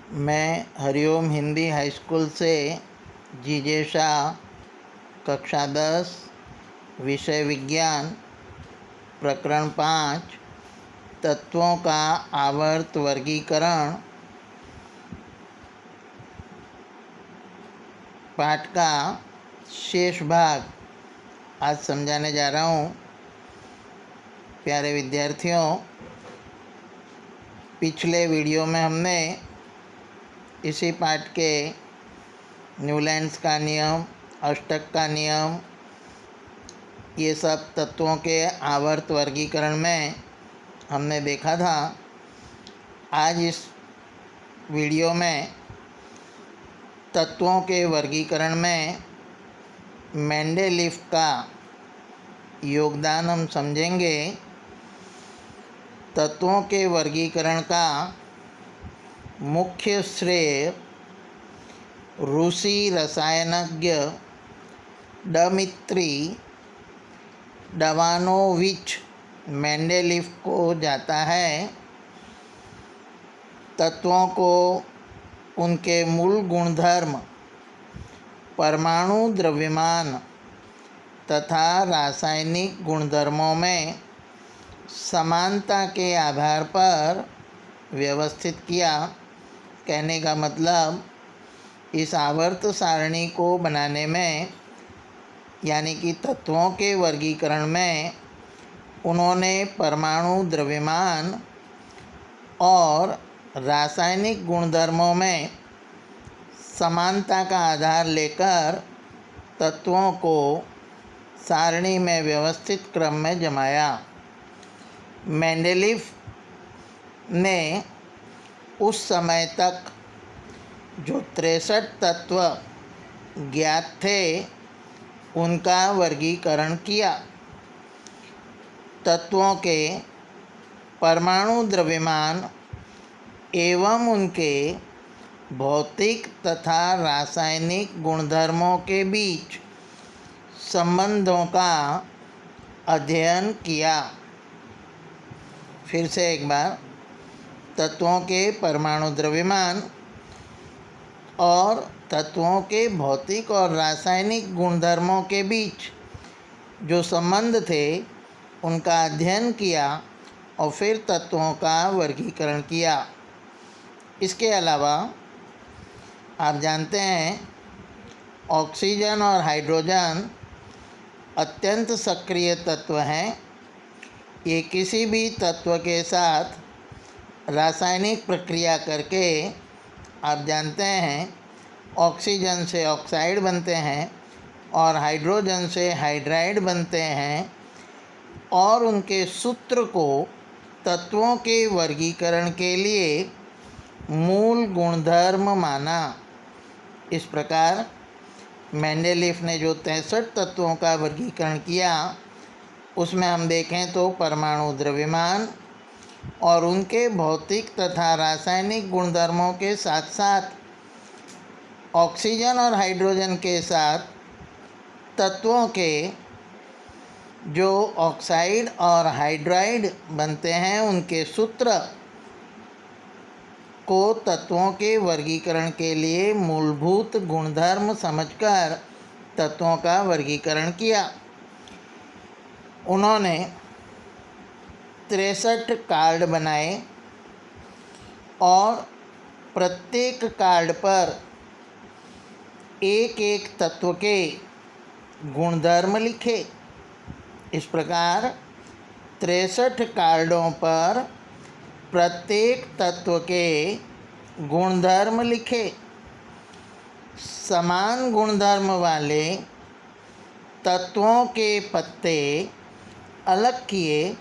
मैं Hariom Hindi high school से जीजे शाह, कक्षा 10, विषय विज्ञान, प्रकरण 5, तत्वों का आवर्त वर्गीकरण, पाठ का शेष भाग आज समझाने जा रहा हूँ। प्यारे विद्यार्थियों, पिछले वीडियो में हमने इसी पाठ के न्यूलैंड्स का नियम, अष्टक का नियम, ये सब तत्वों के आवर्त वर्गीकरण में हमने देखा था। आज इस वीडियो में तत्वों के वर्गीकरण में मेंडेलीफ का योगदान हम समझेंगे। तत्वों के वर्गीकरण का मुख्य श्रेय रूसी रसायनज्ञ डमित्री डवानोविच मेंडेलीफ को जाता है। तत्वों को उनके मूल गुणधर्म, परमाणु द्रव्यमान तथा रासायनिक गुणधर्मों में समानता के आधार पर व्यवस्थित किया। कहने का मतलब, इस आवर्त सारणी को बनाने में, यानी कि तत्वों के वर्गीकरण में, उन्होंने परमाणु द्रव्यमान और रासायनिक गुणधर्मों में समानता का आधार लेकर तत्वों को सारणी में व्यवस्थित क्रम में जमाया। मेंडेलीफ ने उस समय तक जो 63 तत्व ज्ञात थे उनका वर्गीकरण किया। तत्वों के परमाणु द्रव्यमान एवं उनके भौतिक तथा रासायनिक गुणधर्मों के बीच संबंधों का अध्ययन किया। फिर से एक बार, तत्वों के परमाणु द्रव्यमान और तत्वों के भौतिक और रासायनिक गुणधर्मों के बीच जो संबंध थे उनका अध्ययन किया और फिर तत्वों का वर्गीकरण किया। इसके अलावा आप जानते हैं, ऑक्सीजन और हाइड्रोजन अत्यंत सक्रिय तत्व हैं। ये किसी भी तत्व के साथ रासायनिक प्रक्रिया करके, आप जानते हैं, ऑक्सीजन से ऑक्साइड बनते हैं और हाइड्रोजन से हाइड्राइड बनते हैं, और उनके सूत्र को तत्वों के वर्गीकरण के लिए मूल गुणधर्म माना। इस प्रकार मेंडेलीफ ने जो 63 तत्वों का वर्गीकरण किया, उसमें हम देखें तो परमाणु द्रव्यमान और उनके भौतिक तथा रासायनिक गुणधर्मों के साथ साथ ऑक्सीजन और हाइड्रोजन के साथ तत्वों के जो ऑक्साइड और हाइड्राइड बनते हैं उनके सूत्र को तत्वों के वर्गीकरण के लिए मूलभूत गुणधर्म समझकर तत्वों का वर्गीकरण किया। उन्होंने 63 कार्ड बनाए और प्रत्येक कार्ड पर एक एक तत्व के गुणधर्म लिखे। इस प्रकार 63 कार्डों पर प्रत्येक तत्व के गुणधर्म लिखे। समान गुणधर्म वाले तत्वों के पत्ते अलग किए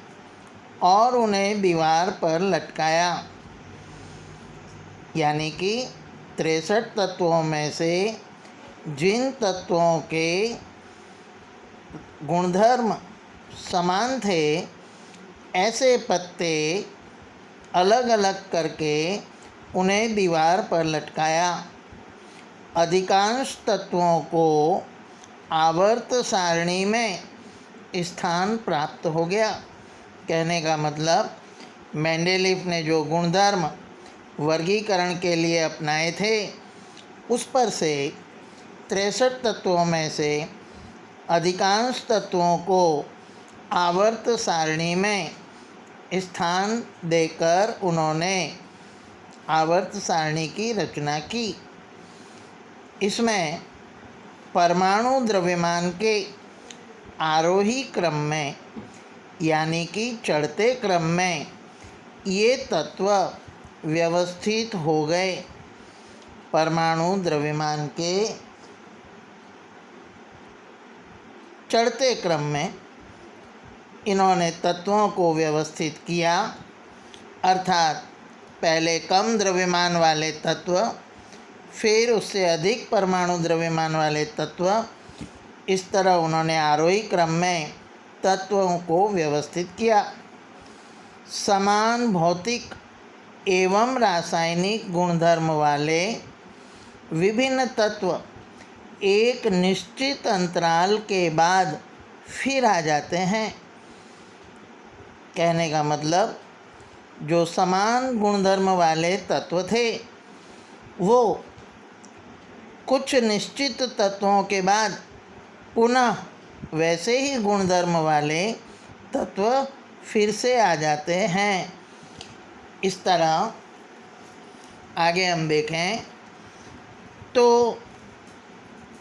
और उन्हें दीवार पर लटकाया। यानी कि 63 तत्वों में से जिन तत्वों के गुणधर्म समान थे, ऐसे पत्ते अलग अलग करके उन्हें दीवार पर लटकाया। अधिकांश तत्वों को आवर्त सारणी में स्थान प्राप्त हो गया। कहने का मतलब, मेंडेलीफ ने जो गुणधर्म वर्गीकरण के लिए अपनाए थे, उस पर से 63 तत्वों में से अधिकांश तत्वों को आवर्त सारणी में स्थान देकर उन्होंने आवर्त सारणी की रचना की। इसमें परमाणु द्रव्यमान के आरोही क्रम में यानी कि चढ़ते क्रम में ये तत्व व्यवस्थित हो गए। परमाणु द्रव्यमान के चढ़ते क्रम में इन्होंने तत्वों को व्यवस्थित किया, अर्थात पहले कम द्रव्यमान वाले तत्व, फिर उससे अधिक परमाणु द्रव्यमान वाले तत्व, इस तरह उन्होंने आरोही क्रम में तत्वों को व्यवस्थित किया। समान भौतिक एवं रासायनिक गुणधर्म वाले विभिन्न तत्व एक निश्चित अंतराल के बाद फिर आ जाते हैं। कहने का मतलब, जो समान गुणधर्म वाले तत्व थे वो कुछ निश्चित तत्वों के बाद पुनः वैसे ही गुणधर्म वाले तत्व फिर से आ जाते हैं। इस तरह आगे हम देखें तो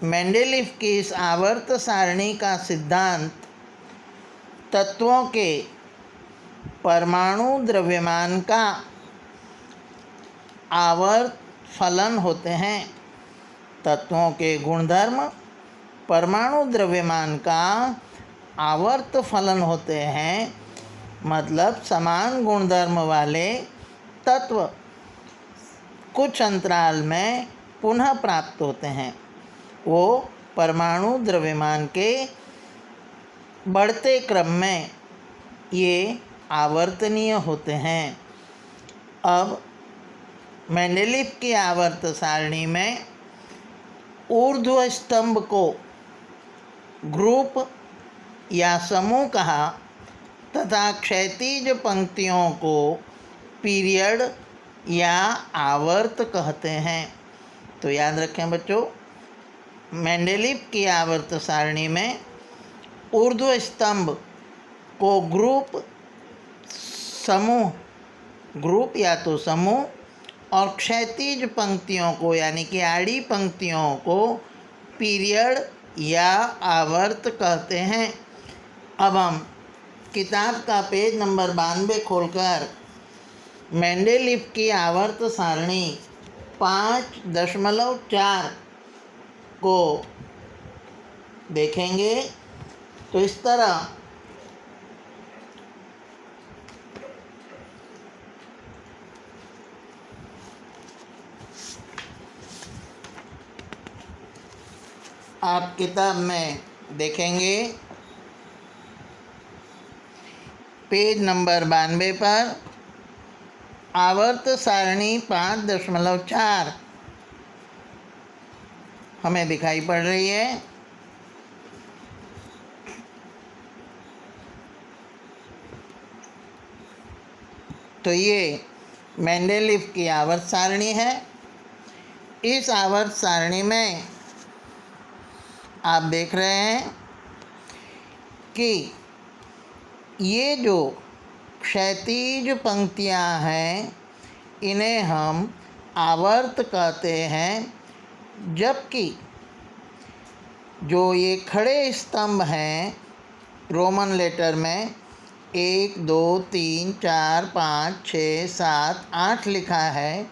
मेंडेलीव की इस आवर्त सारणी का सिद्धांत तत्वों के परमाणु द्रव्यमान का आवर्त फलन होते हैं। तत्वों के गुणधर्म परमाणु द्रव्यमान का आवर्त फलन होते हैं, मतलब समान गुणधर्म वाले तत्व कुछ अंतराल में पुनः प्राप्त होते हैं। वो परमाणु द्रव्यमान के बढ़ते क्रम में ये आवर्तनीय होते हैं। अब मेंडेलीव की आवर्त सारणी में ऊर्ध्व स्तंभ को ग्रुप या समूह कहा तथा क्षैतिज पंक्तियों को पीरियड या आवर्त कहते हैं। तो याद रखें बच्चों, मेंडेलीव की आवर्त सारणी में ऊर्ध्व स्तंभ को ग्रुप, समूह, ग्रुप या तो समूह, और क्षैतिज पंक्तियों को यानी कि आड़ी पंक्तियों को पीरियड या आवर्त कहते हैं। अब हम किताब का पेज नंबर 92 खोलकर मेंडेलीव की आवर्त सारणी 5.4 को देखेंगे तो इस तरह आप किताब में देखेंगे पेज नंबर 92 पर आवर्त सारणी 5.4 हमें दिखाई पड़ रही है। तो ये मेंडेलीव की आवर्त सारणी है। इस आवर्त सारणी में आप देख रहे हैं कि ये जो क्षैतिज पंक्तियाँ हैं इन्हें हम आवर्त कहते हैं, जबकि जो ये खड़े स्तंभ हैं रोमन लेटर में 1, 2, 3, 4, 5, 6, 7, 8 लिखा है,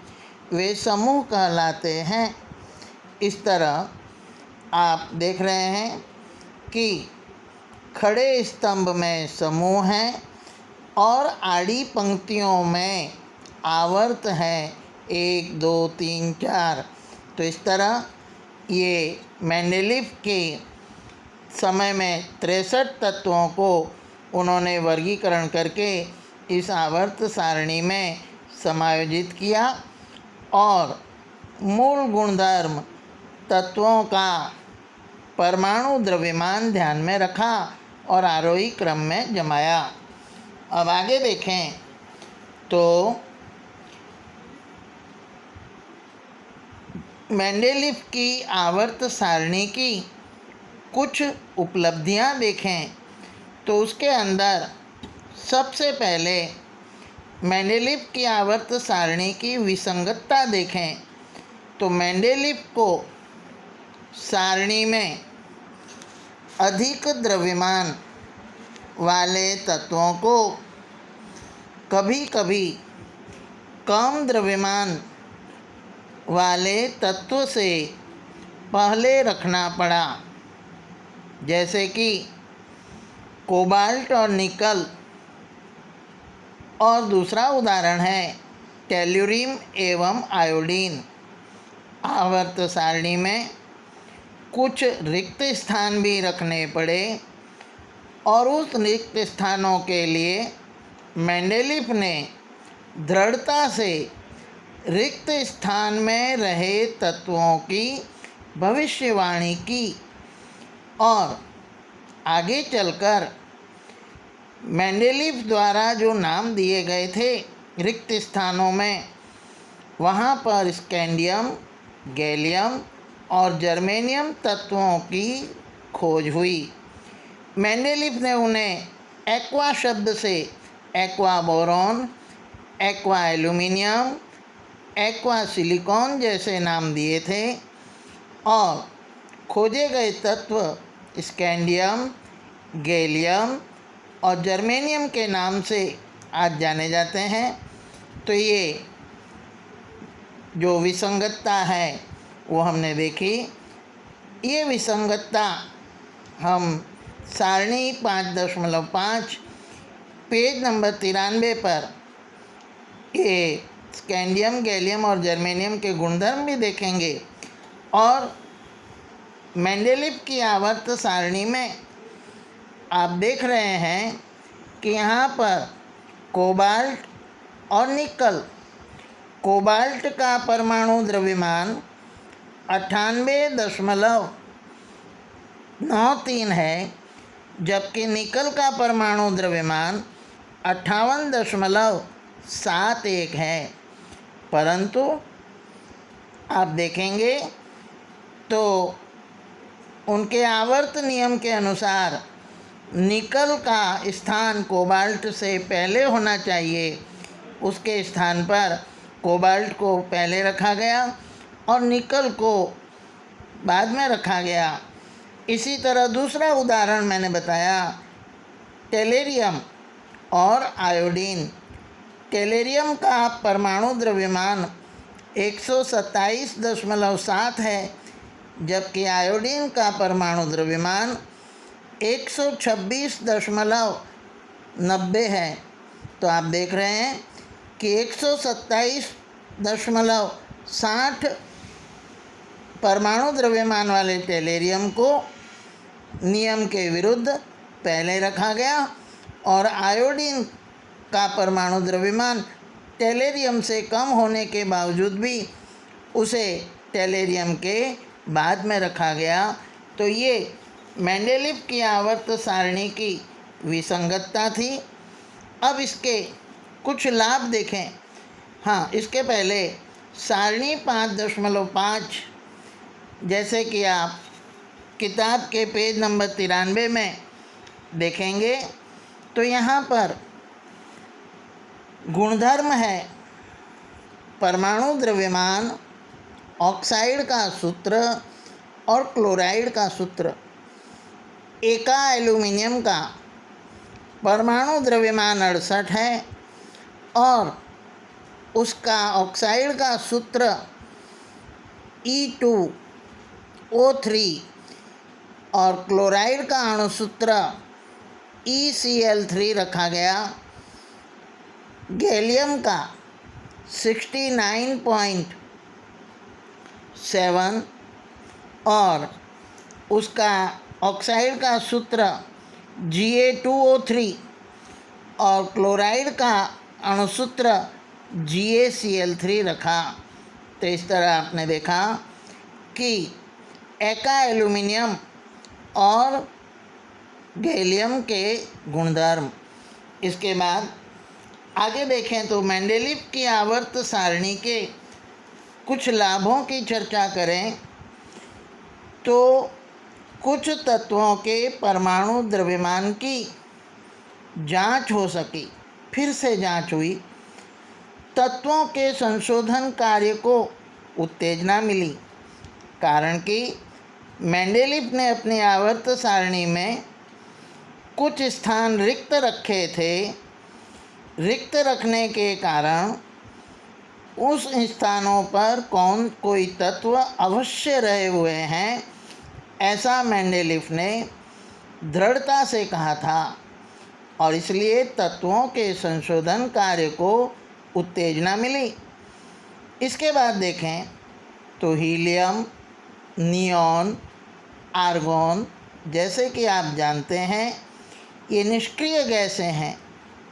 वे समूह कहलाते हैं। इस तरह आप देख रहे हैं कि खड़े स्तंभ में समूह हैं और आड़ी पंक्तियों में आवर्त हैं 1, 2, 3, 4। तो इस तरह ये मेंडेलीव के समय में 63 तत्वों को उन्होंने वर्गीकरण करके इस आवर्त सारणी में समायोजित किया और मूल गुणधर्म तत्वों का परमाणु द्रव्यमान ध्यान में रखा और आरोही क्रम में जमाया। अब आगे देखें तो मेंडेलीव की आवर्त सारणी की कुछ उपलब्धियां देखें तो उसके अंदर सबसे पहले मेंडेलीव की आवर्त सारणी की विसंगतता देखें तो मेंडेलीव को सारणी में अधिक द्रव्यमान वाले तत्वों को कभी कभी कम द्रव्यमान वाले तत्व से पहले रखना पड़ा, जैसे कि कोबाल्ट और निकल। और दूसरा उदाहरण है टेल्यूरियम एवं आयोडीन। आवर्त सारणी में कुछ रिक्त स्थान भी रखने पड़े और उस रिक्त स्थानों के लिए मेंडेलीव ने दृढ़ता से रिक्त स्थान में रहे तत्वों की भविष्यवाणी की और आगे चलकर मेंडेलीव द्वारा जो नाम दिए गए थे रिक्त स्थानों में, वहाँ पर स्कैंडियम, गैलियम और जर्मेनियम तत्वों की खोज हुई। मेंडेलीव ने उन्हें एक्वा शब्द से aqua boron, aqua aluminium, aqua silicon जैसे नाम दिए थे और खोजे गए तत्व स्कैंडियम, गैलियम और जर्मेनियम के नाम से आज जाने जाते हैं। तो ये जो विसंगतता है वो हमने देखी। ये विसंगतता हम सारणी 5.5 पेज नंबर 93 पर ये स्कैंडियम, गैलियम और जर्मेनियम के गुणधर्म भी देखेंगे। और मेंडेलीव की आवर्त सारणी में आप देख रहे हैं कि यहाँ पर कोबाल्ट और निकल, कोबाल्ट का परमाणु द्रव्यमान 98.93 है, जबकि निकल का परमाणु द्रव्यमान 58.71 है। परंतु आप देखेंगे तो उनके आवर्त नियम के अनुसार निकल का स्थान कोबाल्ट से पहले होना चाहिए, उसके स्थान पर कोबाल्ट को पहले रखा गया और निकल को बाद में रखा गया। इसी तरह दूसरा उदाहरण मैंने बताया टेलेरियम और आयोडीन। टेलेरियम का परमाणु द्रव्यमान 127.7 है, जबकि आयोडीन का परमाणु द्रव्यमान 126.90 है। तो आप देख रहे हैं कि 127.60 परमाणु द्रव्यमान वाले टेलेरियम को नियम के विरुद्ध पहले रखा गया और आयोडीन का परमाणु द्रव्यमान टेलेरियम से कम होने के बावजूद भी उसे टेलेरियम के बाद में रखा गया। तो ये मेंडेलीव की आवर्त सारणी की विसंगतता थी। अब इसके कुछ लाभ देखें। हाँ, इसके पहले सारणी 5.5 जैसे कि आप किताब के पेज नंबर 93 में देखेंगे तो यहाँ पर गुणधर्म है परमाणु द्रव्यमान, ऑक्साइड का सूत्र और क्लोराइड का सूत्र। एका एल्यूमिनियम का परमाणु द्रव्यमान 68 है और उसका ऑक्साइड का सूत्र E2O3 और क्लोराइड का अणुसूत्र ECl3 रखा गया। गैलियम का 69.7 और उसका ऑक्साइड का सूत्र Ga2O3 और क्लोराइड का अणुसूत्र GaCl3 रखा। तो इस तरह आपने देखा कि एका एल्यूमिनियम और गैलियम के गुणधर्म। इसके बाद आगे देखें तो मेंडेलीव की आवर्त सारणी के कुछ लाभों की चर्चा करें तो कुछ तत्वों के परमाणु द्रव्यमान की जांच हो सकी, फिर से जांच हुई। तत्वों के संशोधन कार्य को उत्तेजना मिली, कारण कि मेंडेलीव ने अपनी आवर्त सारणी में कुछ स्थान रिक्त रखे थे। रिक्त रखने के कारण उस स्थानों पर कोई तत्व अवश्य रहे हुए हैं, ऐसा मेंडेलीव ने दृढ़ता से कहा था, और इसलिए तत्वों के संशोधन कार्य को उत्तेजना मिली। इसके बाद देखें तो हीलियम, नियॉन, आर्गॉन जैसे कि आप जानते हैं ये निष्क्रिय गैसें हैं,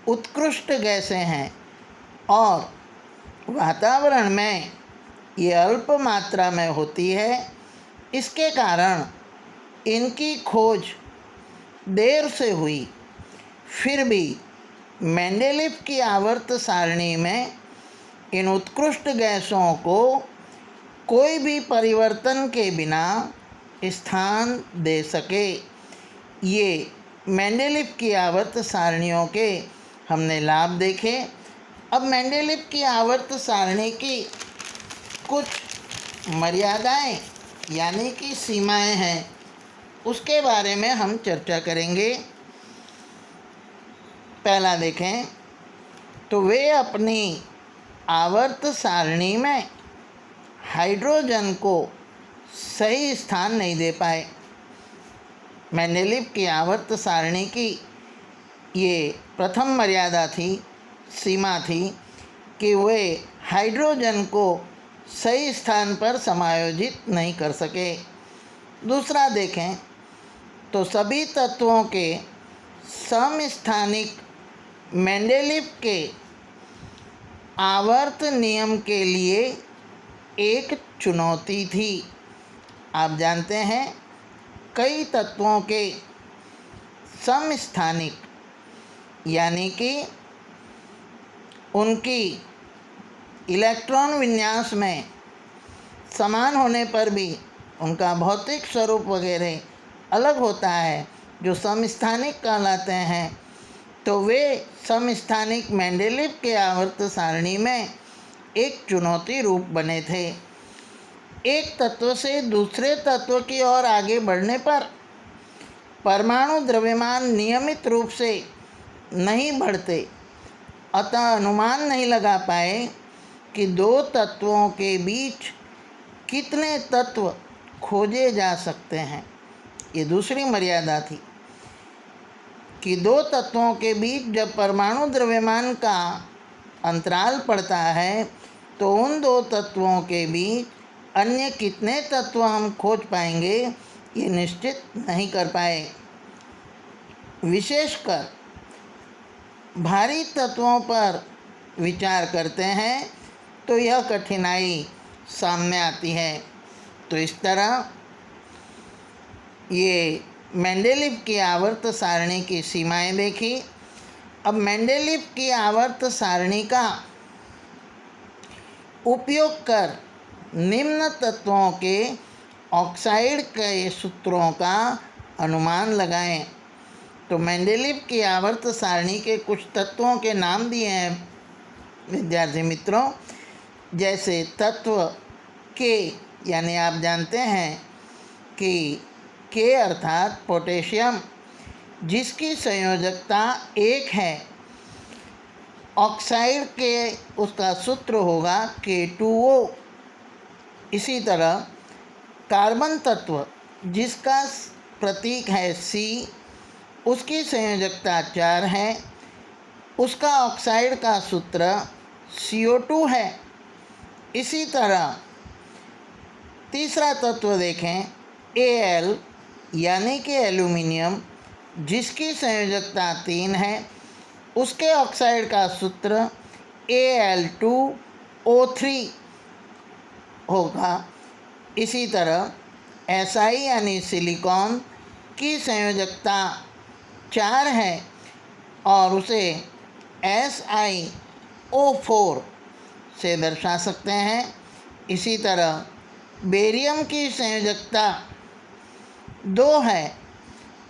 उत्कृष्ट गैसें हैं, और वातावरण में ये अल्प मात्रा में होती है। इसके कारण इनकी खोज देर से हुई। फिर भी मेंडेलीव की आवर्त सारणी में इन उत्कृष्ट गैसों को कोई भी परिवर्तन के बिना स्थान दे सके। ये मेंडेलीव की आवर्त सारणियों के हमने लाभ देखे। अब मेंडेलीव की आवर्त सारणी की कुछ मर्यादाएं यानी कि सीमाएं हैं, उसके बारे में हम चर्चा करेंगे। पहला देखें तो वे अपनी आवर्त सारणी में हाइड्रोजन को सही स्थान नहीं दे पाए। मेंडेलीव की आवर्त सारणी की ये प्रथम मर्यादा थी, सीमा थी कि वे हाइड्रोजन को सही स्थान पर समायोजित नहीं कर सके। दूसरा देखें तो सभी तत्वों के समस्थानिक मेंडेलीव के आवर्त नियम के लिए एक चुनौती थी। आप जानते हैं कई तत्वों के समस्थानिक यानी कि उनकी इलेक्ट्रॉन विन्यास में समान होने पर भी उनका भौतिक स्वरूप वगैरह अलग होता है, जो समस्थानिक कहलाते हैं। तो वे समस्थानिक मेंडेलीव के आवर्त सारणी में एक चुनौती रूप बने थे। एक तत्व से दूसरे तत्व की ओर आगे बढ़ने पर परमाणु द्रव्यमान नियमित रूप से नहीं बढ़ते, अतः अनुमान नहीं लगा पाए कि दो तत्वों के बीच कितने तत्व खोजे जा सकते हैं। ये दूसरी मर्यादा थी कि दो तत्वों के बीच जब परमाणु द्रव्यमान का अंतराल पड़ता है तो उन दो तत्वों के बीच अन्य कितने तत्व हम खोज पाएंगे, ये निश्चित नहीं कर पाए। विशेषकर भारी तत्वों पर विचार करते हैं तो यह कठिनाई सामने आती है। तो इस तरह ये मेंडेलीव की आवर्त सारणी की सीमाएं देखी। अब मेंडेलीव की आवर्त सारणी का उपयोग कर निम्न तत्वों के ऑक्साइड के सूत्रों का अनुमान लगाएं। तो मेंडेलीव की आवर्त सारणी के कुछ तत्वों के नाम दिए हैं विद्यार्थी मित्रों, जैसे तत्व के, यानी आप जानते हैं कि के अर्थात पोटेशियम, जिसकी संयोजकता 1 है। ऑक्साइड के उसका सूत्र होगा K2O। इसी तरह कार्बन तत्व जिसका प्रतीक है C, उसकी संयोजकता 4 है, उसका ऑक्साइड का सूत्र CO2 है। इसी तरह तीसरा तत्व देखें Al यानी कि एल्यूमिनियम, जिसकी संयोजकता 3 है, उसके ऑक्साइड का सूत्र Al2O3 होगा। इसी तरह Si यानी सिलिकॉन की संयोजकता 4 है और उसे SiO4 से दर्शा सकते हैं। इसी तरह बेरियम की संयोजकता 2 है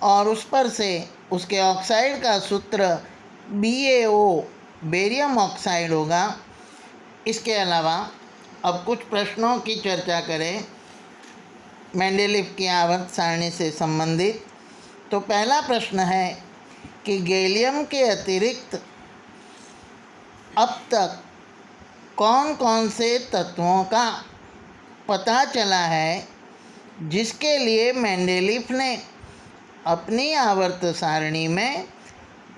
और उस पर से उसके ऑक्साइड का सूत्र BaO बेरियम ऑक्साइड होगा। इसके अलावा अब कुछ प्रश्नों की चर्चा करें मेंडेलीव की आवर्त सारणी से संबंधित। तो पहला प्रश्न है कि गैलियम के अतिरिक्त अब तक कौन कौन से तत्वों का पता चला है जिसके लिए मेंडेलीव ने अपनी आवर्त सारणी में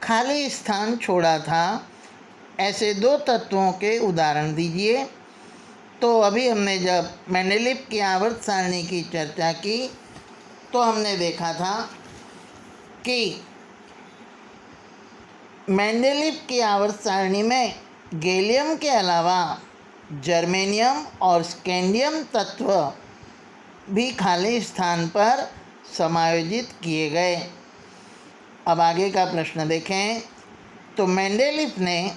खाली स्थान छोड़ा था। ऐसे 2 तत्वों के उदाहरण दीजिए। तो अभी हमने जब मेंडेलीव की आवर्त सारणी की चर्चा की तो हमने देखा था कि मेंडेलीव की आवर्त सारणी में गैलियम के अलावा जर्मेनियम और स्कैंडियम तत्व भी खाली स्थान पर समायोजित किए गए। अब आगे का प्रश्न देखें। तो मेंडेलीव ने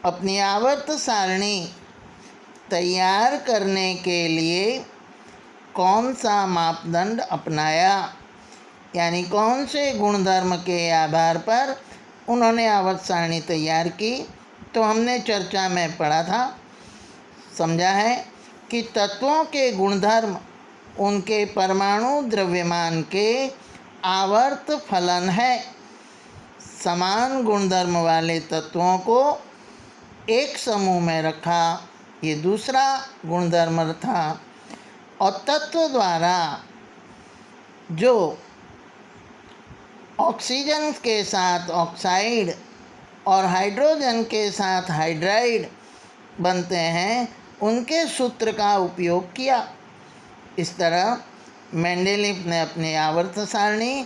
अपनी आवर्त सारणी तैयार करने के लिए कौन सा मापदंड अपनाया, यानी कौन से गुणधर्म के आधार पर उन्होंने आवर्त सारणी तैयार की। तो हमने चर्चा में पढ़ा था, समझा है कि तत्वों के गुणधर्म उनके परमाणु द्रव्यमान के आवर्त फलन है। समान गुणधर्म वाले तत्वों को एक समूह में रखा, ये दूसरा गुणधर्म था। और तत्व द्वारा जो ऑक्सीजन के साथ ऑक्साइड और हाइड्रोजन के साथ हाइड्राइड बनते हैं, उनके सूत्र का उपयोग किया। इस तरह मेंडेलीव ने अपनी आवर्त सारणी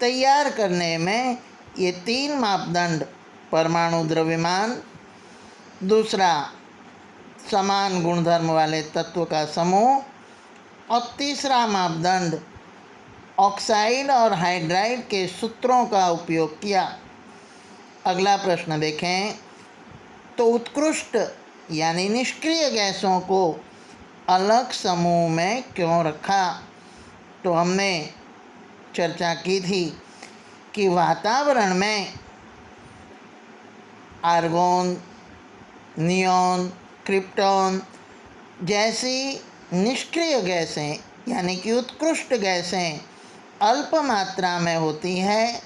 तैयार करने में ये 3 मापदंड, परमाणु द्रव्यमान, दूसरा समान गुणधर्म वाले तत्व का समूह और तीसरा मापदंड ऑक्साइड और हाइड्राइड के सूत्रों का उपयोग किया। अगला प्रश्न देखें। तो उत्कृष्ट यानी निष्क्रिय गैसों को अलग समूह में क्यों रखा। तो हमने चर्चा की थी कि वातावरण में आर्गोन, नियॉन, क्रिप्टॉन जैसी निष्क्रिय गैसें यानी कि उत्कृष्ट गैसें अल्प मात्रा में होती हैं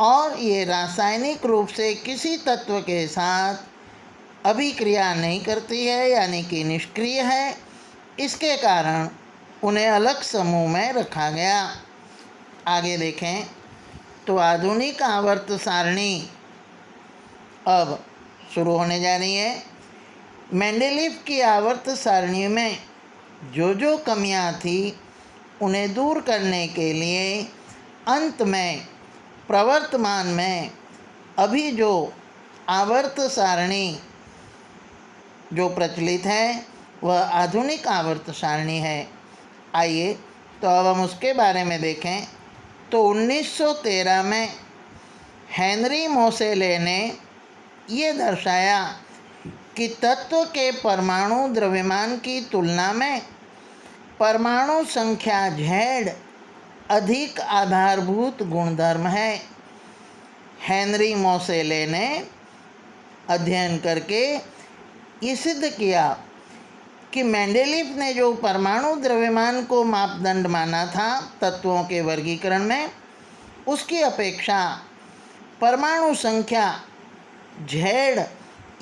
और ये रासायनिक रूप से किसी तत्व के साथ अभिक्रिया नहीं करती है, यानी कि निष्क्रिय है। इसके कारण उन्हें अलग समूह में रखा गया। आगे देखें। तो आधुनिक आवर्त सारणी अब शुरू होने जा रही है। मेंडेलीव की आवर्त सारणी में जो कमियां थी उन्हें दूर करने के लिए अंत में प्रवर्तमान में अभी जो आवर्त सारणी जो प्रचलित है वह आधुनिक आवर्त सारणी है। आइए तो अब हम उसके बारे में देखें। तो 1913 में हेनरी मोसेले ने ये दर्शाया कि तत्व के परमाणु द्रव्यमान की तुलना में परमाणु संख्या Z अधिक आधारभूत गुणधर्म है। हेनरी मोसेले ने अध्ययन करके ये सिद्ध किया कि मेंडेलीव ने जो परमाणु द्रव्यमान को मापदंड माना था तत्वों के वर्गीकरण में, उसकी अपेक्षा परमाणु संख्या Z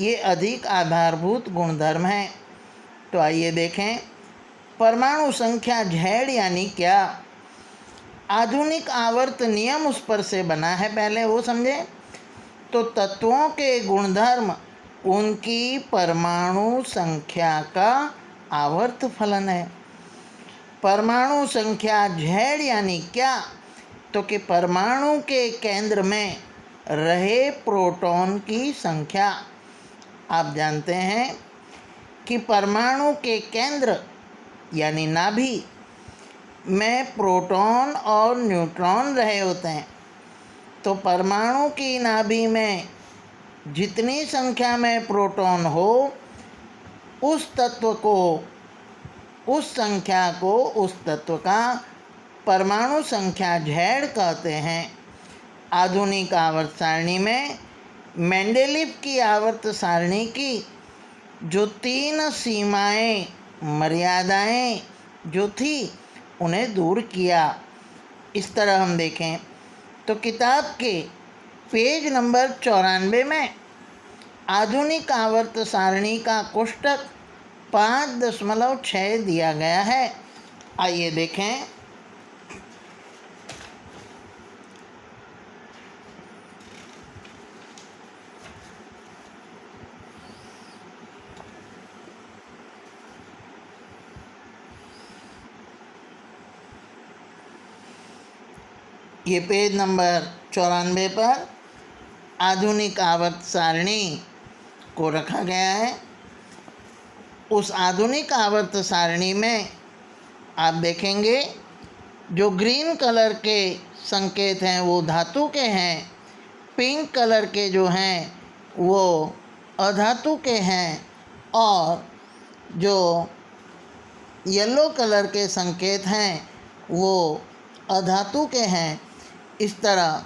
ये अधिक आधारभूत गुणधर्म है। तो आइए देखें परमाणु संख्या Z यानी क्या। आधुनिक आवर्त नियम उस पर से बना है, पहले वो समझे। तो तत्वों के गुणधर्म उनकी परमाणु संख्या का आवर्त फलन है। परमाणु संख्या Z यानी क्या। तो कि परमाणु के केंद्र में रहे प्रोटॉन की संख्या। आप जानते हैं कि परमाणु के केंद्र यानी नाभि में प्रोटॉन और न्यूट्रॉन रहे होते हैं। तो परमाणु की नाभि में जितनी संख्या में प्रोटॉन हो उस तत्व को उस संख्या को, उस तत्व का परमाणु संख्या Z कहते हैं। आधुनिक आवर्त सारणी में मेंडेलीव की आवर्त सारणी की जो 3 सीमाएं, मर्यादाएं जो थी, उन्हें दूर किया। इस तरह हम देखें तो किताब के पेज नंबर 94 में आधुनिक आवर्त सारणी का कोष्टक 5.6 दिया गया है। आइए देखें। ये पेज नंबर 94 पर आधुनिक आवर्त सारणी को रखा गया है। उस आधुनिक आवर्त सारणी में आप देखेंगे जो ग्रीन कलर के संकेत हैं वो धातु के हैं, पिंक कलर के जो हैं वो अधातु के हैं, और जो येलो कलर के संकेत हैं वो अधातु के हैं। इस तरह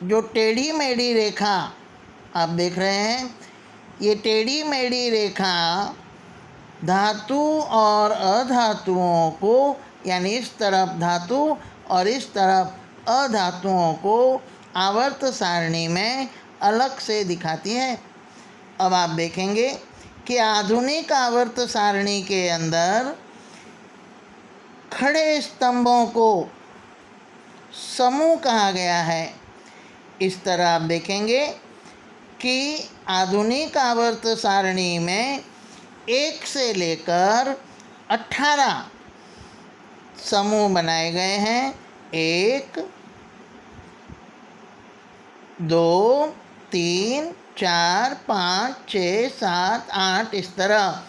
जो टेढ़ी मेढ़ी रेखा आप देख रहे हैं, ये टेढ़ी मेढ़ी रेखा धातु और अधातुओं को, यानी इस तरफ धातु और इस तरफ अधातुओं को आवर्त सारणी में अलग से दिखाती है। अब आप देखेंगे कि आधुनिक आवर्त सारणी के अंदर खड़े स्तंभों को समूह कहा गया है। इस तरह आप देखेंगे कि आधुनिक आवर्त सारणी में 1 से लेकर 18 समूह बनाए गए हैं। 1, 2, 3, 4, 5, 6, 7, 8, इस तरह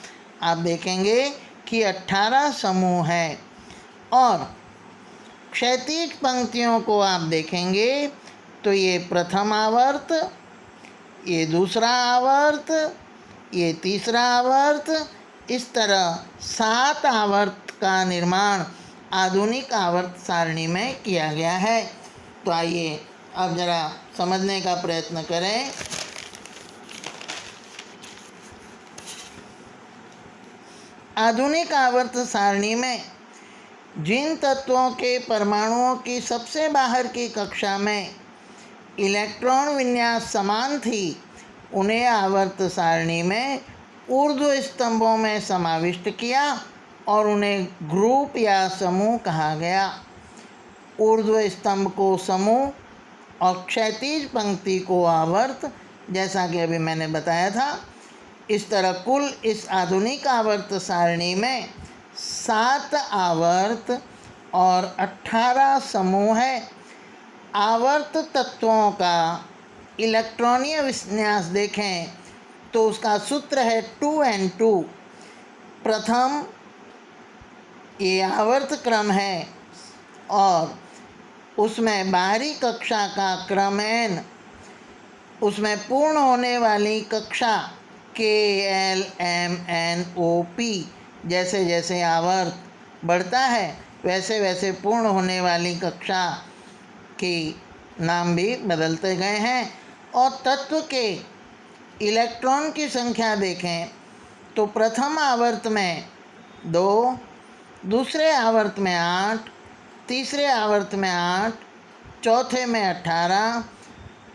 आप देखेंगे कि 18 समूह हैं। और क्षैतिज पंक्तियों को आप देखेंगे तो ये प्रथम आवर्त, ये दूसरा आवर्त, ये तीसरा आवर्त, इस तरह 7 आवर्त का निर्माण आधुनिक आवर्त सारणी में किया गया है। तो आइए अब ज़रा समझने का प्रयत्न करें। आधुनिक आवर्त सारणी में जिन तत्वों के परमाणुओं की सबसे बाहर की कक्षा में इलेक्ट्रॉन विन्यास समान थी, उन्हें आवर्त सारणी में ऊर्ध्व स्तंभों में समाविष्ट किया और उन्हें ग्रुप या समूह कहा गया। ऊर्ध्व स्तंभ को समूह और क्षैतिज पंक्ति को आवर्त, जैसा कि अभी मैंने बताया था। इस तरह कुल इस आधुनिक आवर्त सारणी में 7 आवर्त और 18 समूह है। आवर्त तत्वों का इलेक्ट्रॉनीय विन्यास देखें तो उसका सूत्र है 2n2। प्रथम ये आवर्त क्रम है और उसमें बाहरी कक्षा का क्रम n, उसमें पूर्ण होने वाली कक्षा KLMNOP। जैसे जैसे आवर्त बढ़ता है वैसे वैसे पूर्ण होने वाली कक्षा के नाम भी बदलते गए हैं। और तत्व के इलेक्ट्रॉन की संख्या देखें तो प्रथम आवर्त में 2, दूसरे आवर्त में 8, तीसरे आवर्त में 8, चौथे में 18,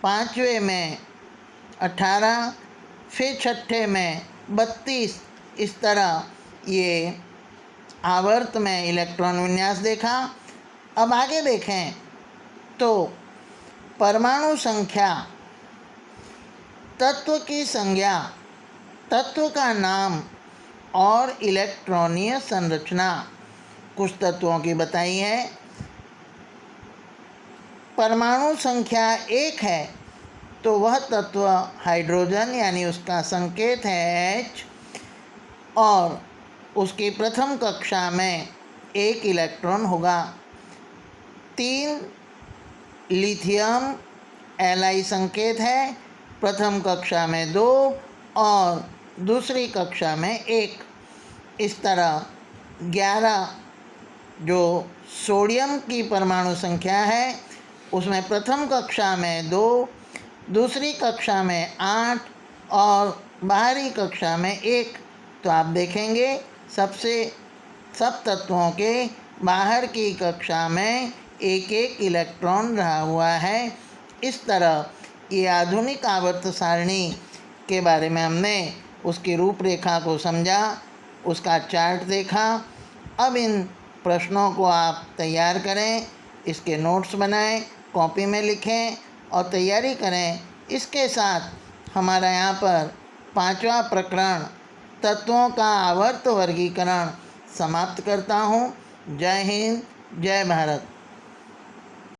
पाँचवें में 18, फिर छठे में 32। इस तरह ये आवर्त में इलेक्ट्रॉन विन्यास देखा। अब आगे देखें तो परमाणु संख्या, तत्व की संज्ञा, तत्व का नाम और इलेक्ट्रॉनीय संरचना कुछ तत्वों की बताई है। परमाणु संख्या 1 है तो वह तत्व हाइड्रोजन, यानी उसका संकेत है H, और उसकी प्रथम कक्षा में 1 इलेक्ट्रॉन होगा। 3 लिथियम, Li संकेत है, प्रथम कक्षा में 2 और दूसरी कक्षा में 1। इस तरह 11 जो सोडियम की परमाणु संख्या है उसमें प्रथम कक्षा में 2, दूसरी कक्षा में 8 और बाहरी कक्षा में 1। तो आप देखेंगे सब तत्वों के बाहर की कक्षा में एक एक इलेक्ट्रॉन रहा हुआ है। इस तरह ये आधुनिक आवर्त सारणी के बारे में हमने उसकी रूपरेखा को समझा, उसका चार्ट देखा। अब इन प्रश्नों को आप तैयार करें, इसके नोट्स बनाएं, कॉपी में लिखें और तैयारी करें। इसके साथ हमारा यहाँ पर 5वां प्रकरण तत्वों का आवर्त वर्गीकरण समाप्त करता हूँ। जय हिंद, जय भारत।